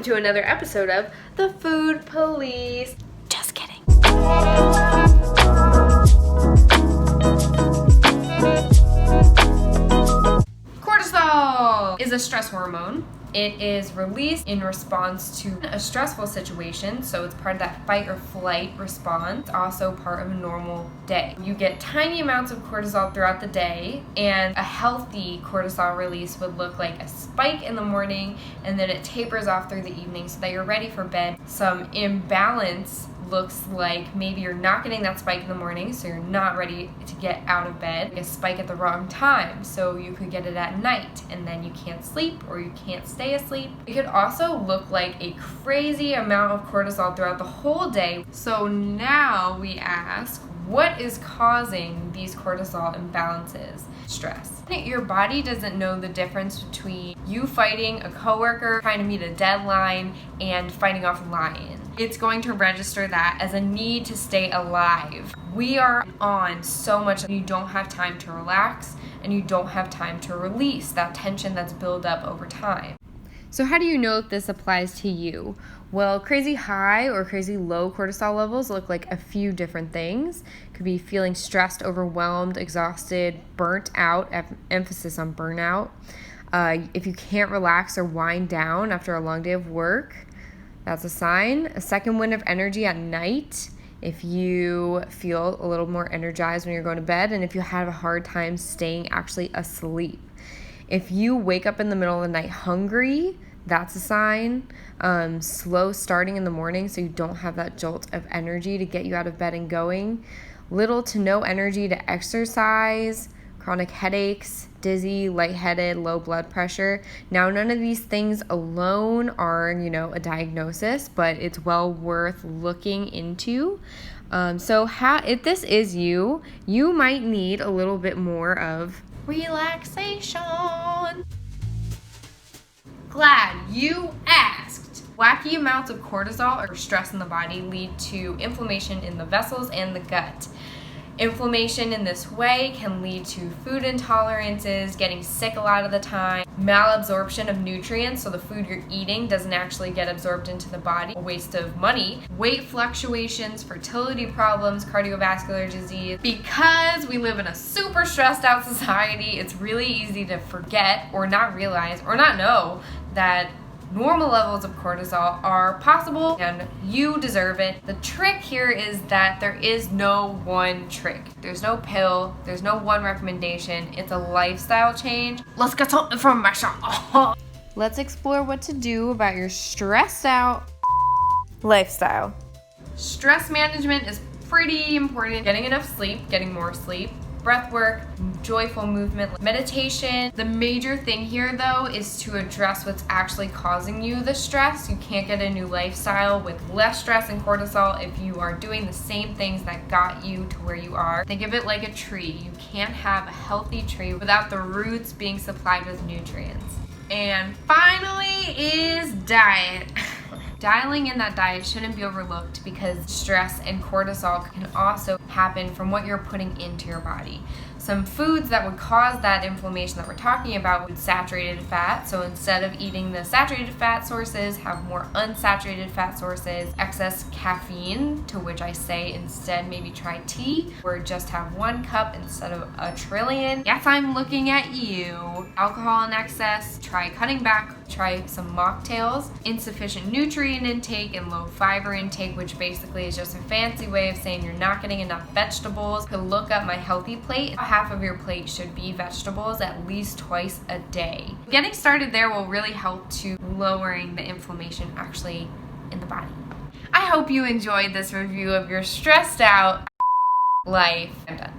to another episode of The Food Police. Just kidding. Cortisol is a stress hormone. It is released in response to a stressful situation, so it's part of that fight or flight response, also part of a normal day. You get tiny amounts of cortisol throughout the day, and a healthy cortisol release would look like a spike in the morning, and then it tapers off through the evening so that you're ready for bed. Some imbalance looks like maybe you're not getting that spike in the morning, so you're not ready to get out of bed. A spike at the wrong time, so you could get it at night and then you can't sleep or you can't stay asleep. It could also look like a crazy amount of cortisol throughout the whole day. So now we ask, what is causing these cortisol imbalances? Stress. Your body doesn't know the difference between you fighting a coworker, trying to meet a deadline, and fighting off a lion. It's going to register that as a need to stay alive. We are on so much that you don't have time to relax and you don't have time to release that tension that's built up over time. So how do you know if this applies to you? Well, crazy high or crazy low cortisol levels look like a few different things. It could be feeling stressed, overwhelmed, exhausted, burnt out, emphasis on burnout. If you can't relax or wind down after a long day of work, that's a sign. A second wind of energy at night, if you feel a little more energized when you're going to bed, and if you have a hard time staying actually asleep. If you wake up in the middle of the night hungry, that's a sign. Slow starting in the morning, so you don't have that jolt of energy to get you out of bed and going. Little to no energy to exercise. Chronic headaches, dizzy, lightheaded, low blood pressure. Now, none of these things alone are, a diagnosis, but it's well worth looking into. If this is you, you might need a little bit more of relaxation. Glad you asked. Wacky amounts of cortisol or stress in the body lead to inflammation in the vessels and the gut. Inflammation in this way can lead to food intolerances, getting sick a lot of the time, malabsorption of nutrients, so the food you're eating doesn't actually get absorbed into the body, a waste of money, weight fluctuations, fertility problems, cardiovascular disease. Because we live in a super stressed out society, it's really easy to forget or not realize or not know that normal levels of cortisol are possible and you deserve it. The trick here is that there is no one trick. There's no pill. There's no one recommendation. It's a lifestyle change. Let's get some information. Let's explore what to do about your stressed out lifestyle. Stress management is pretty important. Getting enough sleep, getting more sleep, breath work, joyful movement, meditation. The major thing here, though, is to address what's actually causing you the stress. You can't get a new lifestyle with less stress and cortisol if you are doing the same things that got you to where you are. Think of it like a tree. You can't have a healthy tree without the roots being supplied with nutrients. And finally is diet. Dialing in that diet shouldn't be overlooked because stress and cortisol can also happen from what you're putting into your body. Some foods that would cause that inflammation that we're talking about would saturated fat. So instead of eating the saturated fat sources, have more unsaturated fat sources. Excess caffeine, to which I say instead maybe try tea or just have 1 cup instead of a trillion. Yes, I'm looking at you. Alcohol in excess, try cutting back, try some mocktails. Insufficient nutrient intake and low fiber intake, which basically is just a fancy way of saying you're not getting enough vegetables. You can look up my healthy plate. Half of your plate should be vegetables at least twice a day. Getting started there will really help to lowering the inflammation actually in the body. I hope you enjoyed this review of your stressed out life. I'm done.